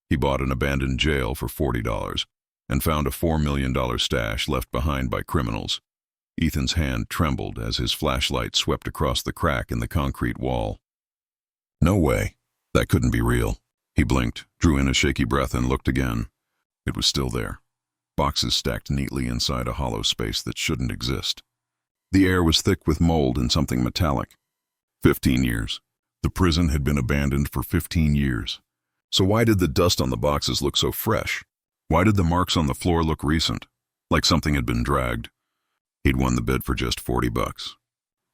He bought an abandoned jail for $40 and found a $4 million stash left behind by criminals. Ethan's hand trembled as his flashlight swept across the crack in the concrete wall. No way. That couldn't be real. He blinked, drew in a shaky breath, and looked again. It was still there. Boxes stacked neatly inside a hollow space that shouldn't exist. The air was thick with mold and something metallic. 15 years. The prison had been abandoned for 15 years. So why did the dust on the boxes look so fresh? Why did the marks on the floor look recent, like something had been dragged? He'd won the bid for just $40.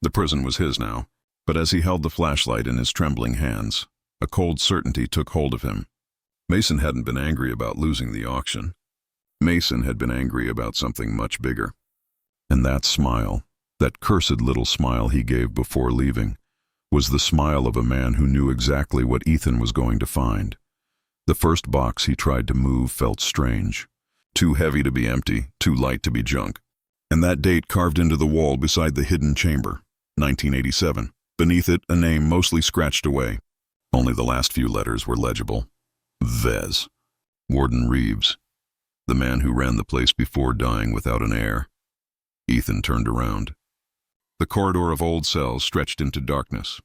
The prison was his now, but as he held the flashlight in his trembling hands, a cold certainty took hold of him. Mason hadn't been angry about losing the auction. Mason had been angry about something much bigger. And that smile, that cursed little smile he gave before leaving, was the smile of a man who knew exactly what Ethan was going to find. The first box he tried to move felt strange. Too heavy to be empty, too light to be junk. And that date carved into the wall beside the hidden chamber, 1987. Beneath it, a name mostly scratched away. Only the last few letters were legible. Vez. Warden Reeves. The man who ran the place before dying without an heir. Ethan turned around. The corridor of old cells stretched into darkness.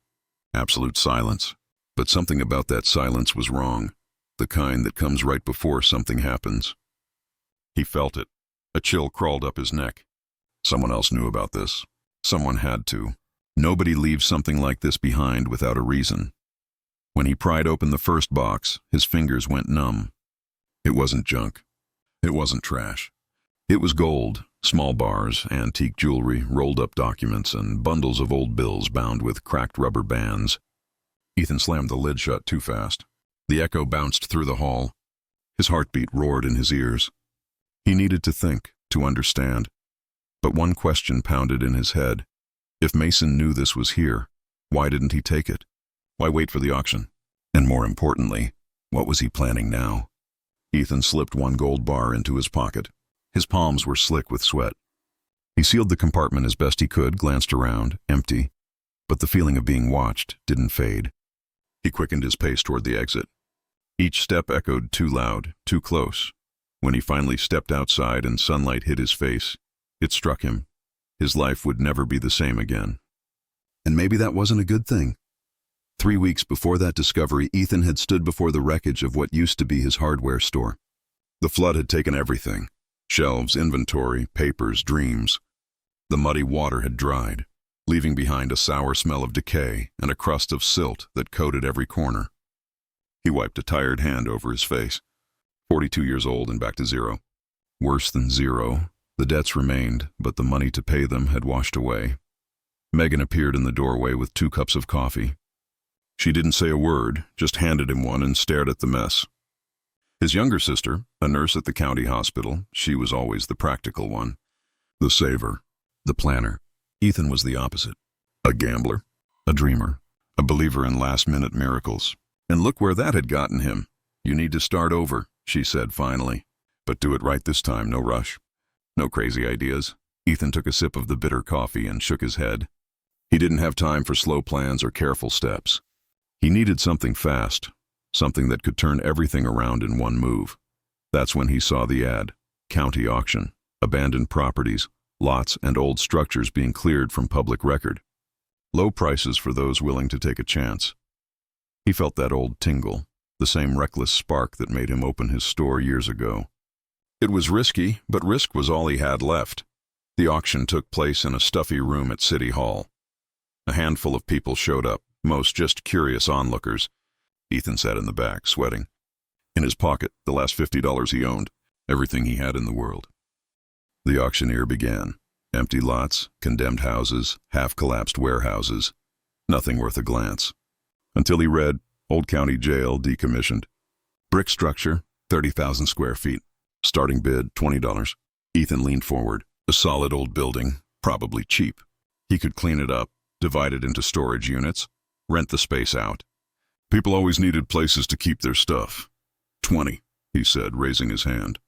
Absolute silence. But something about that silence was wrong. The kind that comes right before something happens. He felt it. A chill crawled up his neck. Someone else knew about this. Someone had to. Nobody leaves something like this behind without a reason. When he pried open the first box, his fingers went numb. It wasn't junk. It wasn't trash. It was gold, small bars, antique jewelry, rolled-up documents, and bundles of old bills bound with cracked rubber bands. Ethan slammed the lid shut too fast. The echo bounced through the hall. His heartbeat roared in his ears. He needed to think, to understand. But one question pounded in his head. If Mason knew this was here, why didn't he take it? Why wait for the auction? And more importantly, what was he planning now? Ethan slipped one gold bar into his pocket. His palms were slick with sweat. He sealed the compartment as best he could, glanced around, empty. But the feeling of being watched didn't fade. He quickened his pace toward the exit. Each step echoed too loud, too close. When he finally stepped outside and sunlight hit his face, it struck him. His life would never be the same again. And maybe that wasn't a good thing. 3 weeks before that discovery, Ethan had stood before the wreckage of what used to be his hardware store. The flood had taken everything. Shelves, inventory, papers, dreams. The muddy water had dried, leaving behind a sour smell of decay and a crust of silt that coated every corner. He wiped a tired hand over his face. 42 years old and back to zero. Worse than zero. The debts remained, but the money to pay them had washed away. Megan appeared in the doorway with 2 cups of coffee. She didn't say a word, just handed him one and stared at the mess. His younger sister, a nurse at the county hospital, she was always the practical one. The saver, the planner. Ethan was the opposite. A gambler, a dreamer, a believer in last-minute miracles. And look where that had gotten him. You need to start over, she said finally. But do it right this time, no rush. No crazy ideas. Ethan took a sip of the bitter coffee and shook his head. He didn't have time for slow plans or careful steps. He needed something fast, something that could turn everything around in one move. That's when he saw the ad. County auction. Abandoned properties, lots and old structures being cleared from public record. Low prices for those willing to take a chance. He felt that old tingle, the same reckless spark that made him open his store years ago. It was risky, but risk was all he had left. The auction took place in a stuffy room at City Hall. A handful of people showed up, most just curious onlookers. Ethan sat in the back, sweating. In his pocket, the last $50 he owned, everything he had in the world. The auctioneer began. Empty lots, condemned houses, half-collapsed warehouses. Nothing worth a glance. Until he read, Old County Jail decommissioned. Brick structure, 30,000 square feet. Starting bid, $20. Ethan leaned forward. A solid old building, probably cheap. He could clean it up, divide it into storage units, rent the space out. People always needed places to keep their stuff. 20, he said, raising his hand.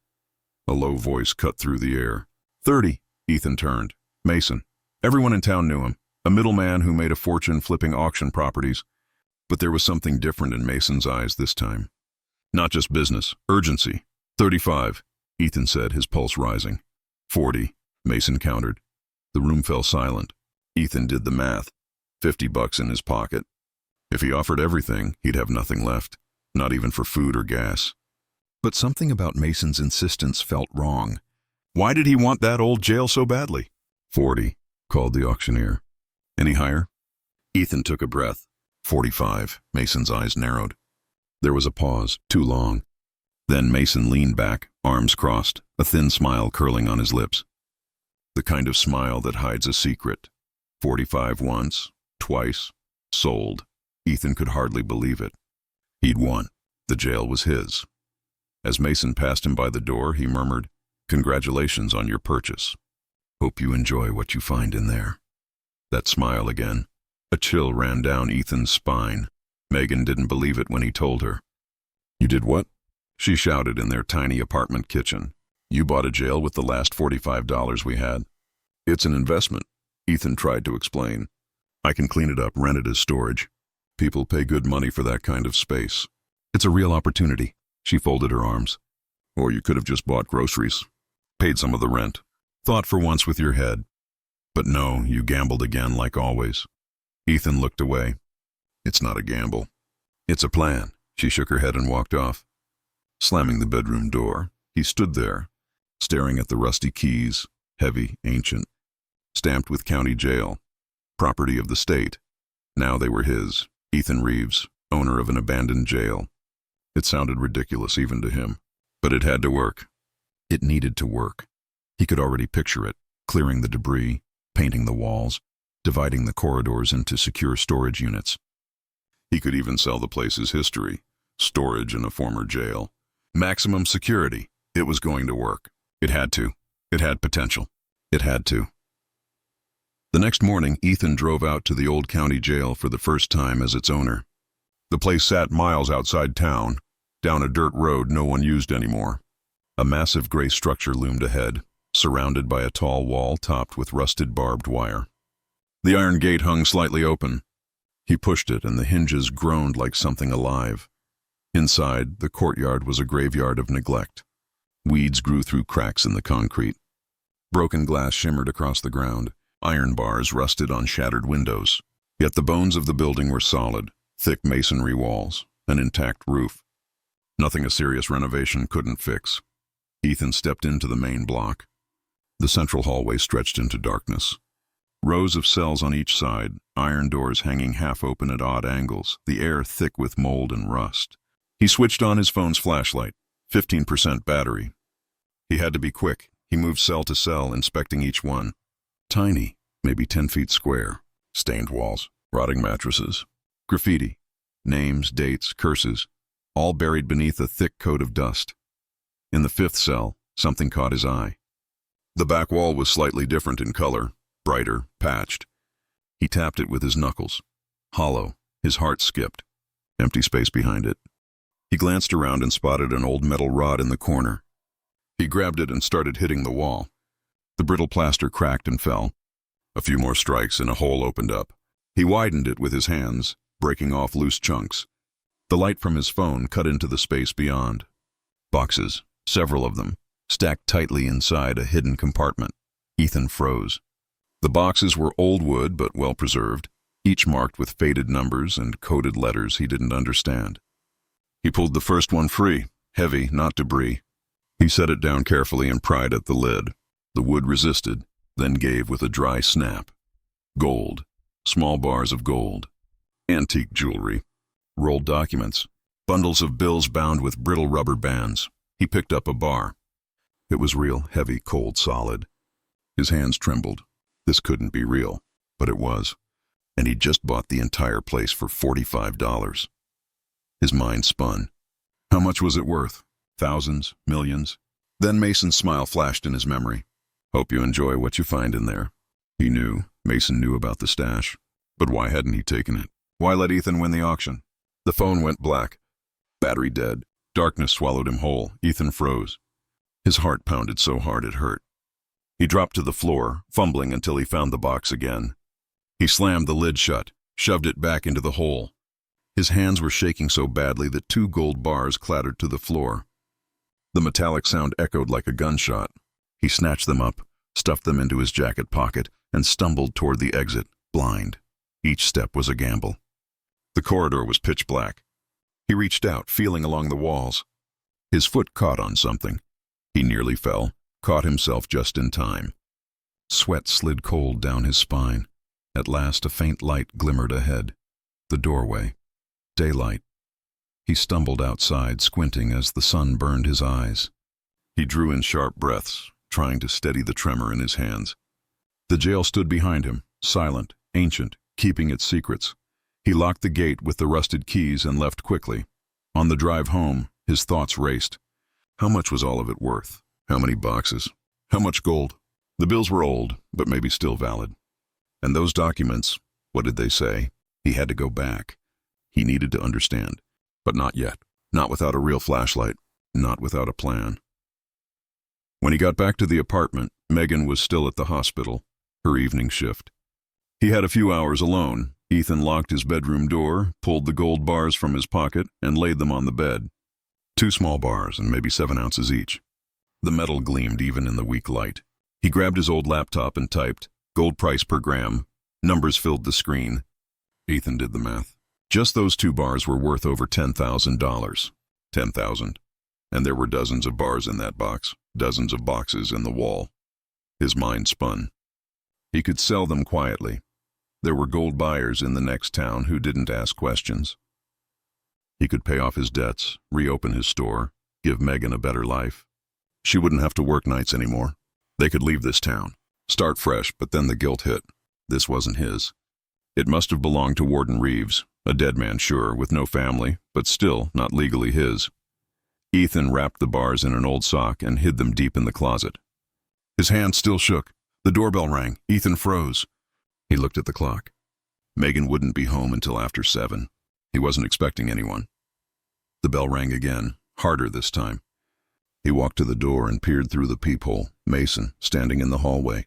A low voice cut through the air. 30, Ethan turned. Mason. Everyone in town knew him. A middleman who made a fortune flipping auction properties. But there was something different in Mason's eyes this time. Not just business, urgency. 35, Ethan said, his pulse rising. 40, Mason countered. The room fell silent. Ethan did the math. $50 in his pocket. If he offered everything, he'd have nothing left, not even for food or gas. But something about Mason's insistence felt wrong. Why did he want that old jail so badly? 40, called the auctioneer. Any higher? Ethan took a breath. 45, Mason's eyes narrowed. There was a pause, too long. Then Mason leaned back, arms crossed, a thin smile curling on his lips. The kind of smile that hides a secret. 45 once, twice, sold. Ethan could hardly believe it. He'd won. The jail was his. As Mason passed him by the door, he murmured, "Congratulations on your purchase. Hope you enjoy what you find in there." That smile again. A chill ran down Ethan's spine. Megan didn't believe it when he told her. "You did what?" She shouted in their tiny apartment kitchen. "You bought a jail with the last $45 we had." "It's an investment," Ethan tried to explain. "I can clean it up, rent it as storage. People pay good money for that kind of space. It's a real opportunity." She folded her arms. "Or you could have just bought groceries, paid some of the rent, thought for once with your head. But no, you gambled again like always." Ethan looked away. "It's not a gamble. It's a plan." She shook her head and walked off. Slamming the bedroom door, he stood there, staring at the rusty keys, heavy, ancient, stamped with county jail, property of the state. Now they were his, Ethan Reeves, owner of an abandoned jail. It sounded ridiculous even to him, but it had to work. It needed to work. He could already picture it, clearing the debris, painting the walls, dividing the corridors into secure storage units. He could even sell the place's history, storage in a former jail. Maximum security. It was going to work. It had to. It had potential. It had to. The next morning, Ethan drove out to the old county jail for the first time as its owner. The place sat miles outside town, down a dirt road no one used anymore. A massive gray structure loomed ahead, surrounded by a tall wall topped with rusted barbed wire. The iron gate hung slightly open. He pushed it, and the hinges groaned like something alive. Inside, the courtyard was a graveyard of neglect. Weeds grew through cracks in the concrete. Broken glass shimmered across the ground. Iron bars rusted on shattered windows. Yet the bones of the building were solid, thick masonry walls, an intact roof. Nothing a serious renovation couldn't fix. Ethan stepped into the main block. The central hallway stretched into darkness. Rows of cells on each side, iron doors hanging half open at odd angles, the air thick with mold and rust. He switched on his phone's flashlight, 15% battery. He had to be quick. He moved cell to cell, inspecting each one. Tiny, maybe 10 feet square. Stained walls, rotting mattresses, graffiti, names, dates, curses, all buried beneath a thick coat of dust. In the fifth cell, something caught his eye. The back wall was slightly different in color, brighter, patched. He tapped it with his knuckles. Hollow, his heart skipped. Empty space behind it. He glanced around and spotted an old metal rod in the corner. He grabbed it and started hitting the wall. The brittle plaster cracked and fell. A few more strikes and a hole opened up. He widened it with his hands, breaking off loose chunks. The light from his phone cut into the space beyond. Boxes, several of them, stacked tightly inside a hidden compartment. Ethan froze. The boxes were old wood but well preserved, each marked with faded numbers and coded letters he didn't understand. He pulled the first one free, heavy, not debris. He set it down carefully and pried at the lid. The wood resisted, then gave with a dry snap. Gold, small bars of gold. Antique jewelry. Rolled documents. Bundles of bills bound with brittle rubber bands. He picked up a bar. It was real, heavy, cold, solid. His hands trembled. This couldn't be real, but it was. And he'd just bought the entire place for $45. His mind spun. How much was it worth? Thousands? Millions? Then Mason's smile flashed in his memory. Hope you enjoy what you find in there. He knew. Mason knew about the stash. But why hadn't he taken it? Why let Ethan win the auction? The phone went black. Battery dead. Darkness swallowed him whole. Ethan froze. His heart pounded so hard it hurt. He dropped to the floor, fumbling until he found the box again. He slammed the lid shut, shoved it back into the hole. His hands were shaking so badly that 2 gold bars clattered to the floor. The metallic sound echoed like a gunshot. He snatched them up, stuffed them into his jacket pocket, and stumbled toward the exit, blind. Each step was a gamble. The corridor was pitch black. He reached out, feeling along the walls. His foot caught on something. He nearly fell, caught himself just in time. Sweat slid cold down his spine. At last a faint light glimmered ahead. The doorway. Daylight. He stumbled outside, squinting as the sun burned his eyes. He drew in sharp breaths, trying to steady the tremor in his hands. The jail stood behind him, silent, ancient, keeping its secrets. He locked the gate with the rusted keys and left quickly. On the drive home, his thoughts raced. How much was all of it worth? How many boxes? How much gold? The bills were old, but maybe still valid. And those documents, what did they say? He had to go back. He needed to understand. But not yet. Not without a real flashlight. Not without a plan. When he got back to the apartment, Megan was still at the hospital, her evening shift. He had a few hours alone. Ethan locked his bedroom door, pulled the gold bars from his pocket, and laid them on the bed. 2 small bars and maybe 7 ounces each. The metal gleamed even in the weak light. He grabbed his old laptop and typed, gold price per gram. Numbers filled the screen. Ethan did the math. Just those 2 bars were worth over $10,000. 10,000. And there were dozens of bars in that box, dozens of boxes in the wall. His mind spun. He could sell them quietly. There were gold buyers in the next town who didn't ask questions. He could pay off his debts, reopen his store, give Megan a better life. She wouldn't have to work nights anymore. They could leave this town, start fresh, but then the guilt hit. This wasn't his. It must have belonged to Warden Reeves, a dead man, sure, with no family, but still not legally his. Ethan wrapped the bars in an old sock and hid them deep in the closet. His hand still shook. The doorbell rang. Ethan froze. He looked at the clock. Megan wouldn't be home until after 7. He wasn't expecting anyone. The bell rang again, harder this time. He walked to the door and peered through the peephole, Mason standing in the hallway.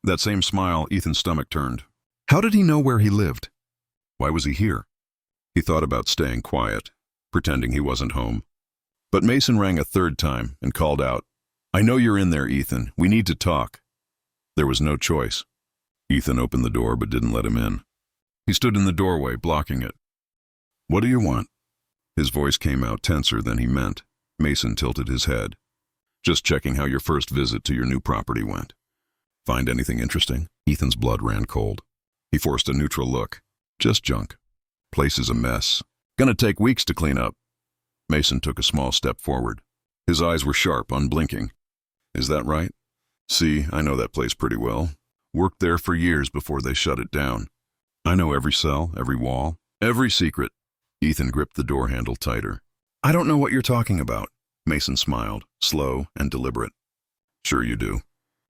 That same smile, Ethan's stomach turned. How did he know where he lived? Why was he here? He thought about staying quiet, pretending he wasn't home. But Mason rang a 3rd time and called out, I know you're in there, Ethan. We need to talk. There was no choice. Ethan opened the door but didn't let him in. He stood in the doorway, blocking it. What do you want? His voice came out tenser than he meant. Mason tilted his head. Just checking how your first visit to your new property went. Find anything interesting? Ethan's blood ran cold. He forced a neutral look. Just junk. Place is a mess. Gonna take weeks to clean up. Mason took a small step forward. His eyes were sharp, unblinking. Is that right? See, I know that place pretty well. Worked there for years before they shut it down. I know every cell, every wall, every secret. Ethan gripped the door handle tighter. I don't know what you're talking about. Mason smiled, slow and deliberate. Sure you do.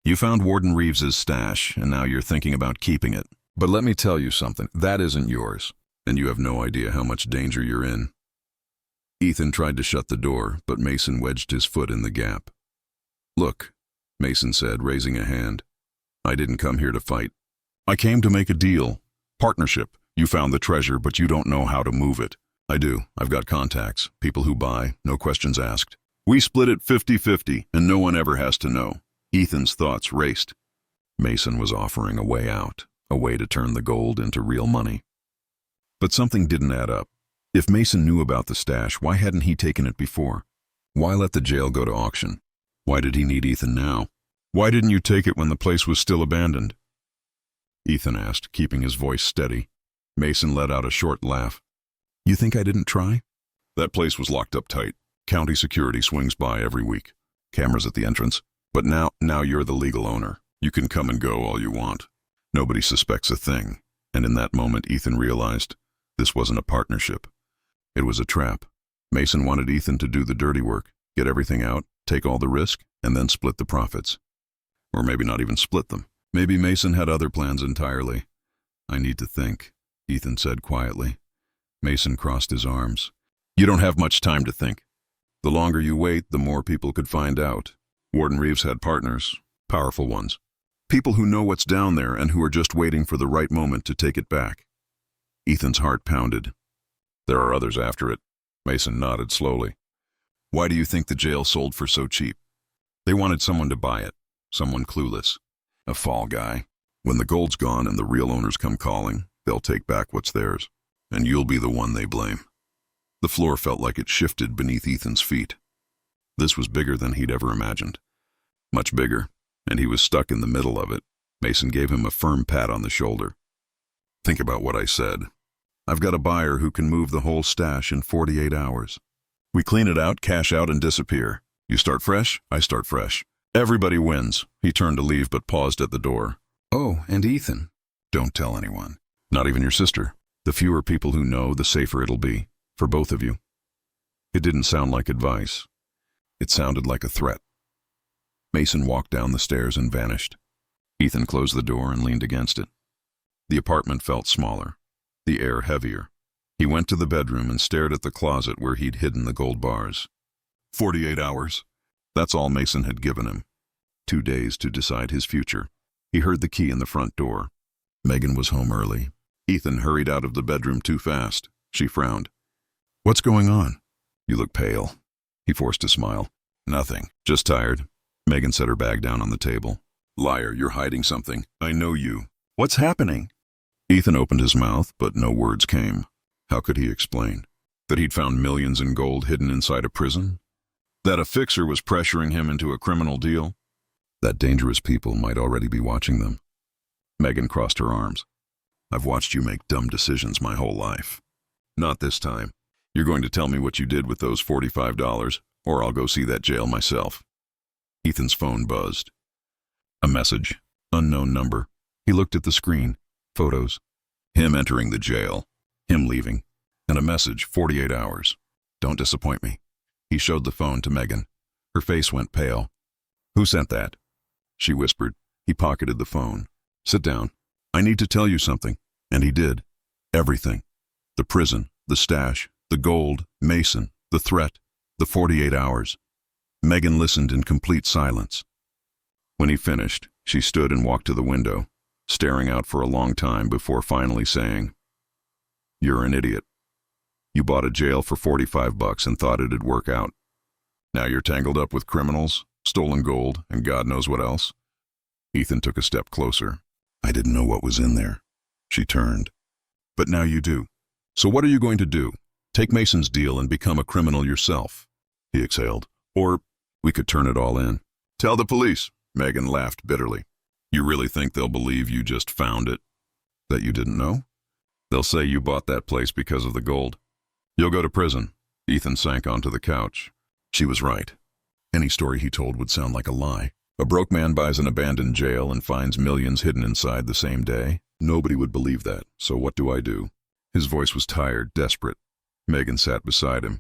You found Warden Reeves's stash, and now you're thinking about keeping it. But let me tell you something, that isn't yours, and you have no idea how much danger you're in. Ethan tried to shut the door, but Mason wedged his foot in the gap. Look, Mason said, raising a hand. I didn't come here to fight. I came to make a deal. Partnership. You found the treasure, but you don't know how to move it. I do. I've got contacts, people who buy, no questions asked. We split it 50-50, and no one ever has to know. Ethan's thoughts raced. Mason was offering a way out, a way to turn the gold into real money. But something didn't add up. If Mason knew about the stash, why hadn't he taken it before? Why let the jail go to auction? Why did he need Ethan now? Why didn't you take it when the place was still abandoned? Ethan asked, keeping his voice steady. Mason let out a short laugh. You think I didn't try? That place was locked up tight. County security swings by every week. Cameras at the entrance. But now you're the legal owner. You can come and go all you want. Nobody suspects a thing. And in that moment, Ethan realized this wasn't a partnership. It was a trap. Mason wanted Ethan to do the dirty work, get everything out, take all the risk, and then split the profits. Or maybe not even split them. Maybe Mason had other plans entirely. I need to think, Ethan said quietly. Mason crossed his arms. You don't have much time to think. The longer you wait, the more people could find out. Warden Reeves had partners, powerful ones. People who know what's down there and who are just waiting for the right moment to take it back. Ethan's heart pounded. There are others after it. Mason nodded slowly. Why do you think the jail sold for so cheap? They wanted someone to buy it, someone clueless. A fall guy. When the gold's gone and the real owners come calling, they'll take back what's theirs, and you'll be the one they blame. The floor felt like it shifted beneath Ethan's feet. This was bigger than he'd ever imagined. Much bigger, and he was stuck in the middle of it. Mason gave him a firm pat on the shoulder. Think about what I said. I've got a buyer who can move the whole stash in 48 hours. We clean it out, cash out, and disappear. You start fresh, I start fresh. Everybody wins. He turned to leave but paused at the door. Oh, and Ethan. Don't tell anyone. Not even your sister. The fewer people who know, the safer it'll be. For both of you. It didn't sound like advice. It sounded like a threat. Mason walked down the stairs and vanished. Ethan closed the door and leaned against it. The apartment felt smaller, the air heavier. He went to the bedroom and stared at the closet where he'd hidden the gold bars. 48 hours. That's all Mason had given him. 2 days to decide his future. He heard the key in the front door. Megan was home early. Ethan hurried out of the bedroom too fast. She frowned. What's going on? You look pale. He forced a smile. Nothing. Just tired. Megan set her bag down on the table. Liar, you're hiding something. I know you. What's happening? Ethan opened his mouth, but no words came. How could he explain? That he'd found millions in gold hidden inside a prison? That a fixer was pressuring him into a criminal deal? That dangerous people might already be watching them. Megan crossed her arms. I've watched you make dumb decisions my whole life. Not this time. You're going to tell me what you did with those $45, or I'll go see that jail myself. Ethan's phone buzzed. A message. Unknown number. He looked at the screen. Photos. Him entering the jail. Him leaving. And a message, 48 hours. Don't disappoint me. He showed the phone to Megan. Her face went pale. Who sent that? She whispered. He pocketed the phone. Sit down. I need to tell you something. And he did. Everything. The prison, the stash, the gold, Mason, the threat, the 48 hours. Megan listened in complete silence. When he finished, she stood and walked to the window, staring out for a long time before finally saying, You're an idiot. You bought a jail for $45 and thought it'd work out. Now you're tangled up with criminals, stolen gold, and God knows what else. Ethan took a step closer. I didn't know what was in there. She turned. But now you do. So what are you going to do? Take Mason's deal and become a criminal yourself? He exhaled. Or we could turn it all in. Tell the police. Megan laughed bitterly. You really think they'll believe you just found it? That you didn't know? They'll say you bought that place because of the gold. You'll go to prison. Ethan sank onto the couch. She was right. Any story he told would sound like a lie. A broke man buys an abandoned jail and finds millions hidden inside the same day. Nobody would believe that, so what do I do? His voice was tired, desperate. Megan sat beside him.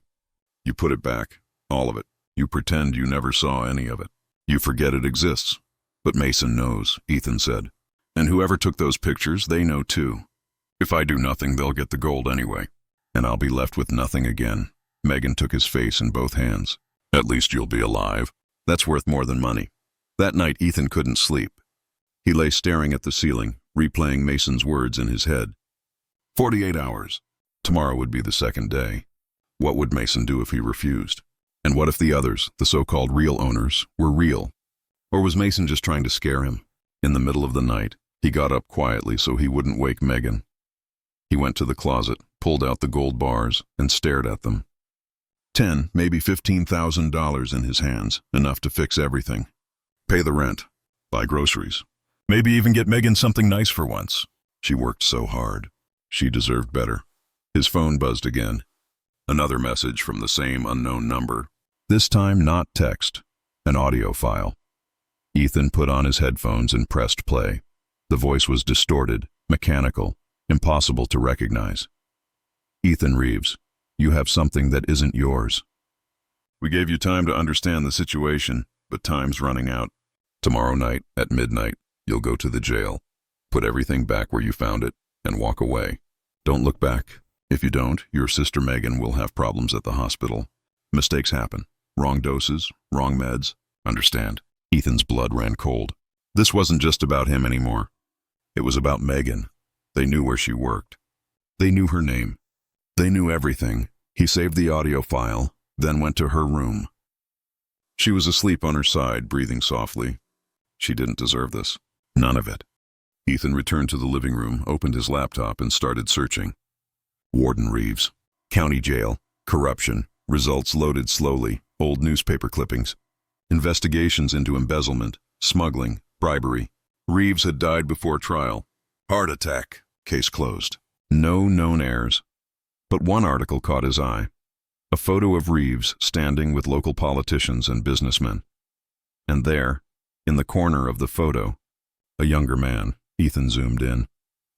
You put it back, all of it. You pretend you never saw any of it. You forget it exists. But Mason knows, Ethan said. And whoever took those pictures, they know too. If I do nothing, they'll get the gold anyway. And I'll be left with nothing again. Megan took his face in both hands. At least you'll be alive. That's worth more than money. That night, Ethan couldn't sleep. He lay staring at the ceiling, replaying Mason's words in his head. 48 hours. Tomorrow would be the second day. What would Mason do if he refused? And what if the others, the so-called real owners, were real? Or was Mason just trying to scare him? In the middle of the night, he got up quietly so he wouldn't wake Megan. He went to the closet, pulled out the gold bars, and stared at them. Maybe $15,000 in his hands, enough to fix everything. Pay the rent, buy groceries, maybe even get Megan something nice for once. She worked so hard. She deserved better. His phone buzzed again. Another message from the same unknown number. This time not text, an audio file. Ethan put on his headphones and pressed play. The voice was distorted, mechanical, impossible to recognize. Ethan Reeves, you have something that isn't yours. We gave you time to understand the situation, but time's running out. Tomorrow night, at midnight, you'll go to the jail. Put everything back where you found it, and walk away. Don't look back. If you don't, your sister Megan will have problems at the hospital. Mistakes happen. Wrong doses, wrong meds. Understand? Ethan's blood ran cold. This wasn't just about him anymore. It was about Megan. They knew where she worked. They knew her name. They knew everything. He saved the audio file, then went to her room. She was asleep on her side, breathing softly. She didn't deserve this. None of it. Ethan returned to the living room, opened his laptop, and started searching. Warden Reeves. County jail. Corruption. Results loaded slowly. Old newspaper clippings. Investigations into embezzlement, smuggling, bribery. Reeves had died before trial. Heart attack. Case closed. No known heirs. But one article caught his eye. A photo of Reeves standing with local politicians and businessmen. And there, in the corner of the photo, a younger man. Ethan zoomed in.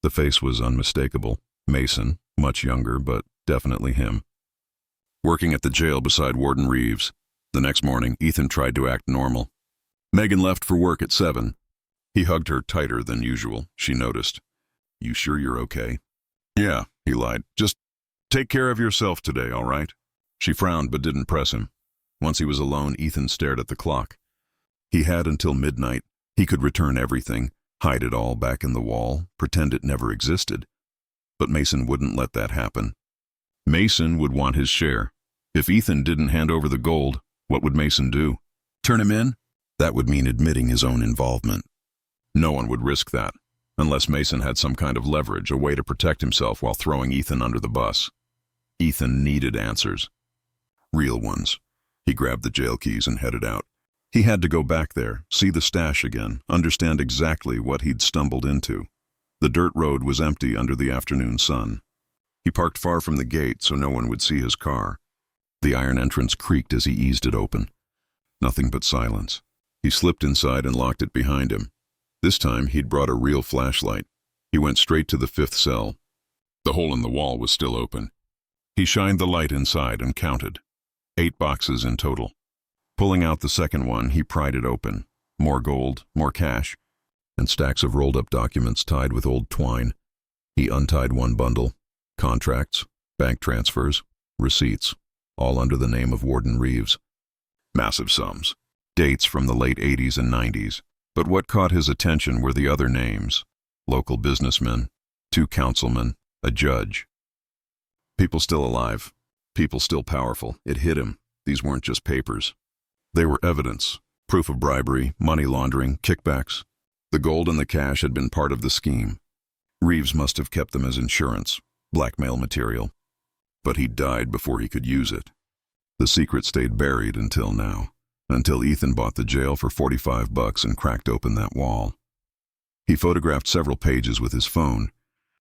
The face was unmistakable. Mason, much younger, but definitely him. Working at the jail beside Warden Reeves. The next morning, Ethan tried to act normal. Megan left for work at 7. He hugged her tighter than usual, she noticed. You sure you're okay? Yeah, he lied. Just take care of yourself today, all right? She frowned but didn't press him. Once he was alone, Ethan stared at the clock. He had until midnight. He could return everything, hide it all back in the wall, pretend it never existed. But Mason wouldn't let that happen. Mason would want his share. If Ethan didn't hand over the gold, what would Mason do? Turn him in? That would mean admitting his own involvement. No one would risk that, unless Mason had some kind of leverage, a way to protect himself while throwing Ethan under the bus. Ethan needed answers. Real ones. He grabbed the jail keys and headed out. He had to go back there, see the stash again, understand exactly what he'd stumbled into. The dirt road was empty under the afternoon sun. He parked far from the gate so no one would see his car. The iron entrance creaked as he eased it open. Nothing but silence. He slipped inside and locked it behind him. This time he'd brought a real flashlight. He went straight to the 5th cell. The hole in the wall was still open. He shined the light inside and counted. 8 boxes in total. Pulling out the second one, he pried it open. More gold, more cash, and stacks of rolled-up documents tied with old twine. He untied one bundle. Contracts, bank transfers, receipts, all under the name of Warden Reeves. Massive sums. Dates from the late 80s and 90s. But what caught his attention were the other names. Local businessmen, 2 councilmen, a judge. People still alive. People still powerful. It hit him. These weren't just papers. They were evidence. Proof of bribery, money laundering, kickbacks. The gold and the cash had been part of the scheme. Reeves must have kept them as insurance, blackmail material. But he died before he could use it. The secret stayed buried until now. Until Ethan bought the jail for $45 and cracked open that wall. He photographed several pages with his phone,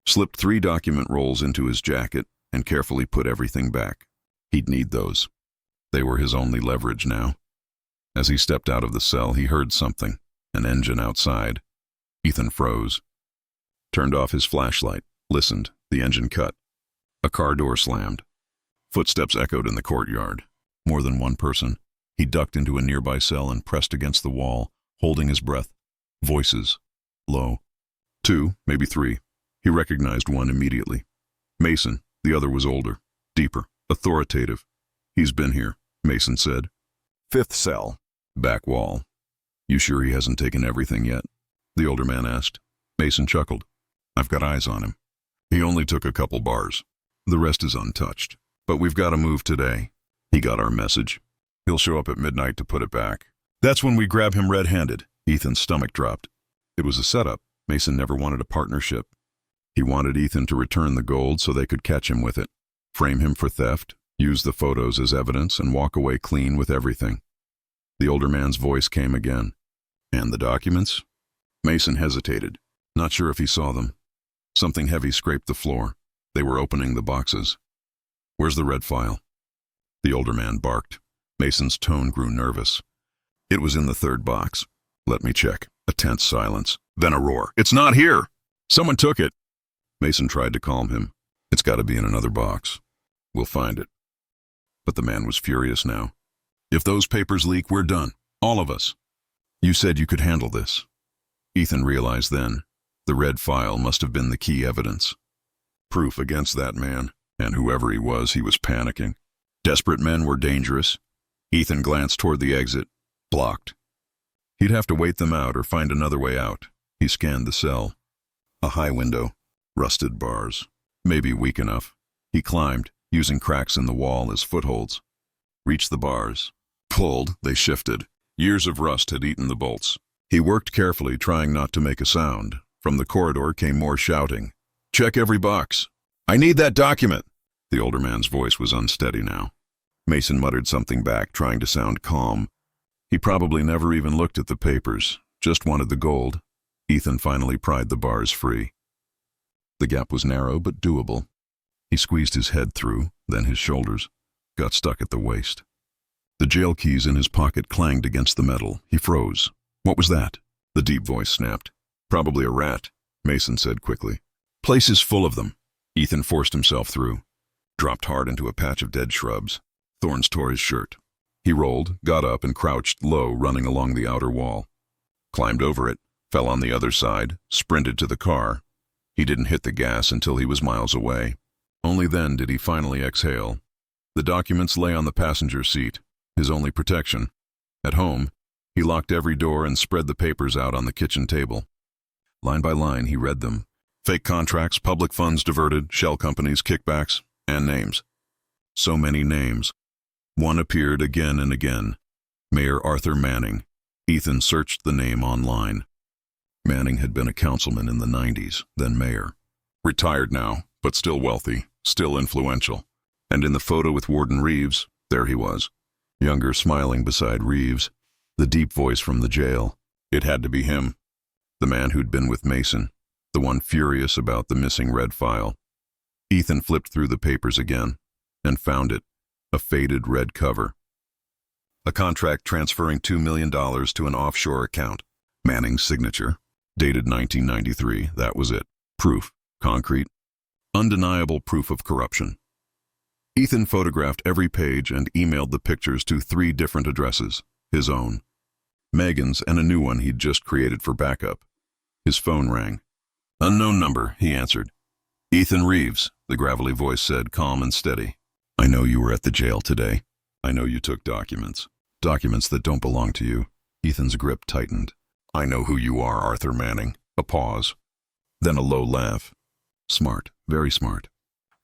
slipped 3 document rolls into his jacket, and carefully put everything back. He'd need those. They were his only leverage now. As he stepped out of the cell, he heard something, an engine outside. Ethan froze. Turned off his flashlight, listened. The engine cut. A car door slammed. Footsteps echoed in the courtyard. More than one person. He ducked into a nearby cell and pressed against the wall, holding his breath. Voices. Low. 2, maybe 3. He recognized one immediately. Mason. The other was older, deeper, authoritative. He's been here, Mason said. 5th cell. Back wall. You sure he hasn't taken everything yet? The older man asked. Mason chuckled. I've got eyes on him. He only took a couple bars. The rest is untouched. But we've got to move today. He got our message. He'll show up at midnight to put it back. That's when we grab him red-handed. Ethan's stomach dropped. It was a setup. Mason never wanted a partnership. He wanted Ethan to return the gold so they could catch him with it, frame him for theft, use the photos as evidence, and walk away clean with everything. The older man's voice came again. And the documents? Mason hesitated, not sure if he saw them. Something heavy scraped the floor. They were opening the boxes. Where's the red file? The older man barked. Mason's tone grew nervous. It was in the 3rd box. Let me check. A tense silence. Then a roar. It's not here! Someone took it! Mason tried to calm him. It's got to be in another box. We'll find it. But the man was furious now. If those papers leak, we're done. All of us. You said you could handle this. Ethan realized then. The red file must have been the key evidence. Proof against that man, and whoever he was panicking. Desperate men were dangerous. Ethan glanced toward the exit. Blocked. He'd have to wait them out or find another way out. He scanned the cell. A high window. Rusted bars. Maybe weak enough. He climbed, using cracks in the wall as footholds. Reached the bars. Pulled, they shifted. Years of rust had eaten the bolts. He worked carefully, trying not to make a sound. From the corridor came more shouting. "Check every box. I need that document." The older man's voice was unsteady now. Mason muttered something back, trying to sound calm. He probably never even looked at the papers, just wanted the gold. Ethan finally pried the bars free. The gap was narrow but doable. He squeezed his head through, then his shoulders, got stuck at the waist. The jail keys in his pocket clanged against the metal. He froze. "What was that?" The deep voice snapped. "Probably a rat," Mason said quickly. "Place is full of them." Ethan forced himself through, dropped hard into a patch of dead shrubs. Thorns tore his shirt. He rolled, got up, and crouched low, running along the outer wall. Climbed over it, fell on the other side, sprinted to the car. He didn't hit the gas until he was miles away. Only then did he finally exhale. The documents lay on the passenger seat, his only protection. At home, he locked every door and spread the papers out on the kitchen table. Line by line, he read them. Fake contracts, public funds diverted, shell companies, kickbacks, and names. So many names. One appeared again and again. Mayor Arthur Manning. Ethan searched the name online. Manning had been a councilman in the 90s, then mayor. Retired now, but still wealthy, still influential. And in the photo with Warden Reeves, there he was. Younger, smiling beside Reeves. The deep voice from the jail. It had to be him. The man who'd been with Mason. The one furious about the missing red file. Ethan flipped through the papers again and found it. A faded red cover. A contract transferring $2 million to an offshore account. Manning's signature. Dated 1993, that was it. Proof. Concrete. Undeniable proof of corruption. Ethan photographed every page and emailed the pictures to 3 different addresses. His own, Megan's, and a new one he'd just created for backup. His phone rang. "Unknown number," he answered. "Ethan Reeves," the gravelly voice said, calm and steady. "I know you were at the jail today. I know you took documents. Documents that don't belong to you." Ethan's grip tightened. "I know who you are, Arthur Manning." A pause. Then a low laugh. "Smart, very smart.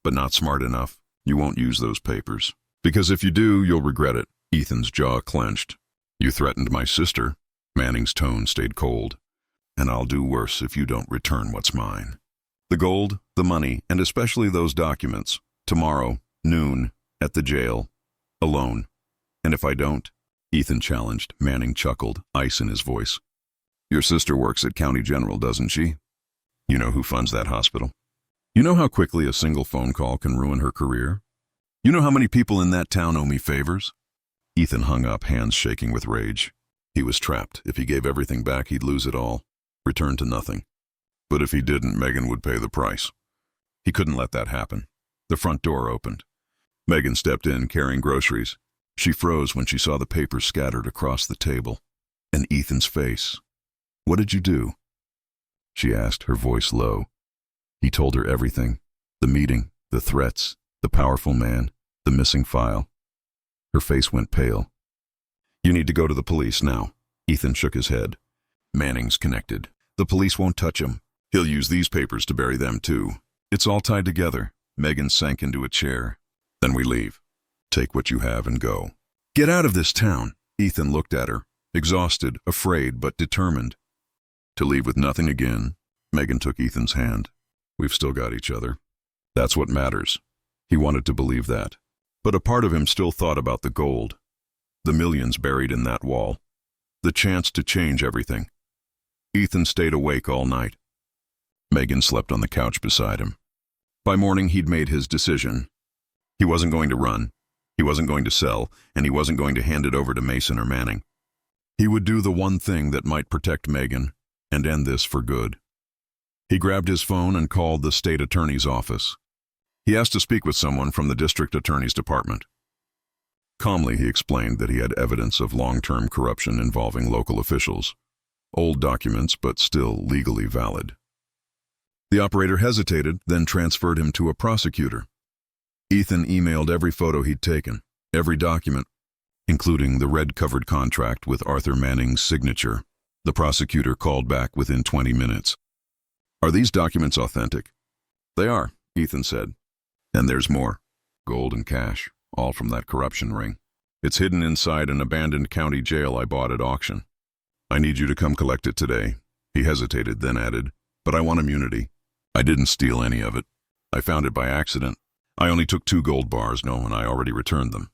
But not smart enough. You won't use those papers. Because if you do, you'll regret it." Ethan's jaw clenched. "You threatened my sister." Manning's tone stayed cold. "And I'll do worse if you don't return what's mine. The gold, the money, and especially those documents. Tomorrow, noon, at the jail. Alone. And if I don't?" Ethan challenged. Manning chuckled, ice in his voice. "Your sister works at County General, doesn't she? You know who funds that hospital? You know how quickly a single phone call can ruin her career? You know how many people in that town owe me favors?" Ethan hung up, hands shaking with rage. He was trapped. If he gave everything back, he'd lose it all. Return to nothing. But if he didn't, Megan would pay the price. He couldn't let that happen. The front door opened. Megan stepped in, carrying groceries. She froze when she saw the papers scattered across the table. And Ethan's face. "What did you do?" she asked, her voice low. He told her everything. The meeting, the threats, the powerful man, the missing file. Her face went pale. "You need to go to the police now." Ethan shook his head. "Manning's connected. The police won't touch him. He'll use these papers to bury them too. It's all tied together." Megan sank into a chair. "Then we leave. Take what you have and go." "Get out of this town." Ethan looked at her, exhausted, afraid, but determined. "To leave with nothing again." Megan took Ethan's hand. "We've still got each other. That's what matters." He wanted to believe that. But a part of him still thought about the gold. The millions buried in that wall. The chance to change everything. Ethan stayed awake all night. Megan slept on the couch beside him. By morning, he'd made his decision. He wasn't going to run. He wasn't going to sell, and he wasn't going to hand it over to Mason or Manning. He would do the one thing that might protect Megan and end this for good. He grabbed his phone and called the state attorney's office. He asked to speak with someone from the district attorney's department. Calmly, he explained that he had evidence of long-term corruption involving local officials. Old documents, but still legally valid. The operator hesitated, then transferred him to a prosecutor. Ethan emailed every photo he'd taken, every document, including the red-covered contract with Arthur Manning's signature. The prosecutor called back within 20 minutes. "Are these documents authentic?" "They are," Ethan said. And there's more. Gold and cash, all from that corruption ring. It's hidden inside an abandoned county jail I bought at auction. I need you to come collect it today. He hesitated, then added, but I want immunity. I didn't steal any of it. I found it by accident. I only took 2 gold bars, and I already returned them.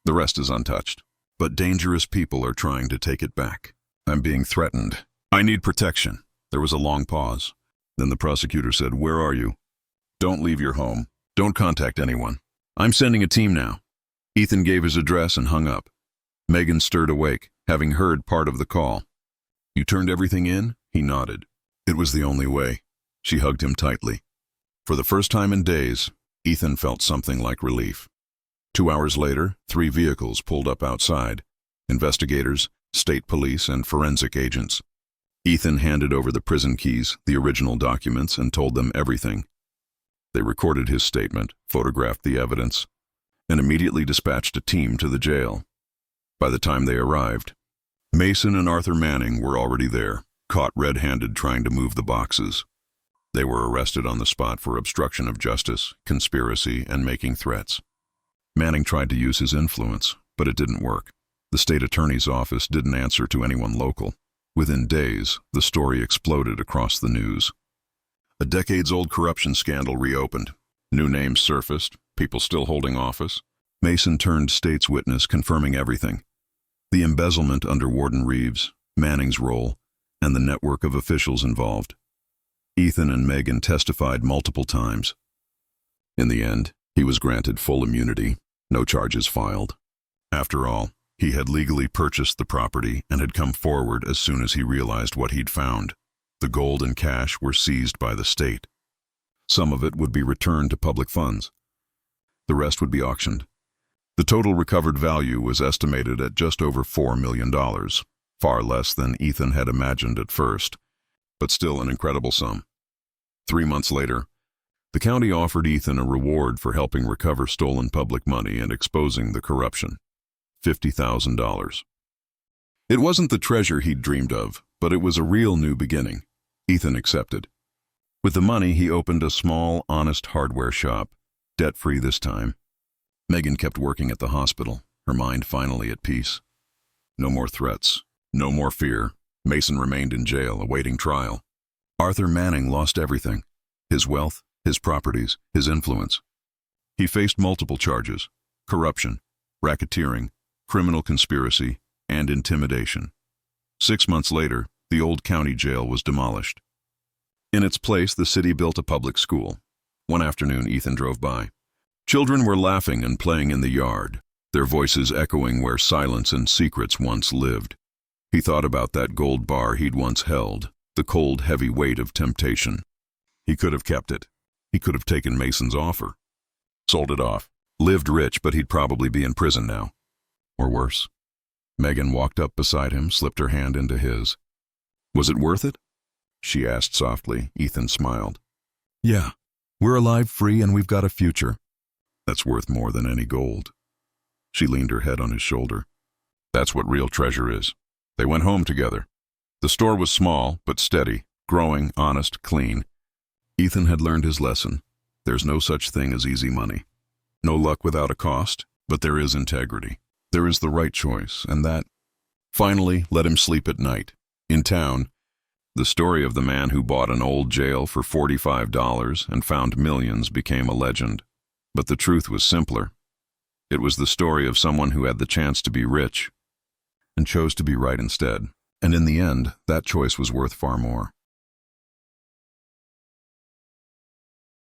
The rest is untouched. But dangerous people are trying to take it back. I'm being threatened. I need protection. There was a long pause. Then the prosecutor said, "Where are you?" "Don't leave your home. Don't contact anyone. I'm sending a team now." Ethan gave his address and hung up. Megan stirred awake, having heard part of the call. "You turned everything in?" He nodded. It was the only way. She hugged him tightly. For the first time in days, Ethan felt something like relief. 2 hours later, 3 vehicles pulled up outside. Investigators, state police, and forensic agents. Ethan handed over the prison keys, the original documents, and told them everything. They recorded his statement, photographed the evidence, and immediately dispatched a team to the jail. By the time they arrived, Mason and Arthur Manning were already there, caught red-handed trying to move the boxes. They were arrested on the spot for obstruction of justice, conspiracy, and making threats. Manning tried to use his influence, but it didn't work. The state attorney's office didn't answer to anyone local. Within days, the story exploded across the news. A decades-old corruption scandal reopened. New names surfaced, people still holding office. Mason turned state's witness, confirming everything. The embezzlement under Warden Reeves, Manning's role, and the network of officials involved. Ethan and Megan testified multiple times. In the end, he was granted full immunity, no charges filed. After all, he had legally purchased the property and had come forward as soon as he realized what he'd found. The gold and cash were seized by the state. Some of it would be returned to public funds. The rest would be auctioned. The total recovered value was estimated at just over $4 million, far less than Ethan had imagined at first, but still an incredible sum. 3 months later, the county offered Ethan a reward for helping recover stolen public money and exposing the corruption. $50,000. It wasn't the treasure he'd dreamed of, but it was a real new beginning. Ethan accepted. With the money, he opened a small, honest hardware shop, debt-free this time. Megan kept working at the hospital, her mind finally at peace. No more threats, no more fear. Mason remained in jail, awaiting trial. Arthur Manning lost everything: his wealth, his properties, his influence. He faced multiple charges: corruption, racketeering, criminal conspiracy, and intimidation. 6 months later, the old county jail was demolished. In its place, the city built a public school. One afternoon, Ethan drove by. Children were laughing and playing in the yard, their voices echoing where silence and secrets once lived. He thought about that gold bar he'd once held, the cold, heavy weight of temptation. He could have kept it. He could have taken Mason's offer. Sold it off. Lived rich, but he'd probably be in prison now. Or worse. Megan walked up beside him, slipped her hand into his. "Was it worth it?" she asked softly. Ethan smiled. "Yeah. We're alive, free, and we've got a future." "That's worth more than any gold." She leaned her head on his shoulder. "That's what real treasure is." They went home together. The store was small, but steady, growing, honest, clean. Ethan had learned his lesson. There's no such thing as easy money. No luck without a cost, but there is integrity. There is the right choice, and that finally let him sleep at night. In town, the story of the man who bought an old jail for $45 and found millions became a legend. But the truth was simpler. It was the story of someone who had the chance to be rich and chose to be right instead. And in the end, that choice was worth far more.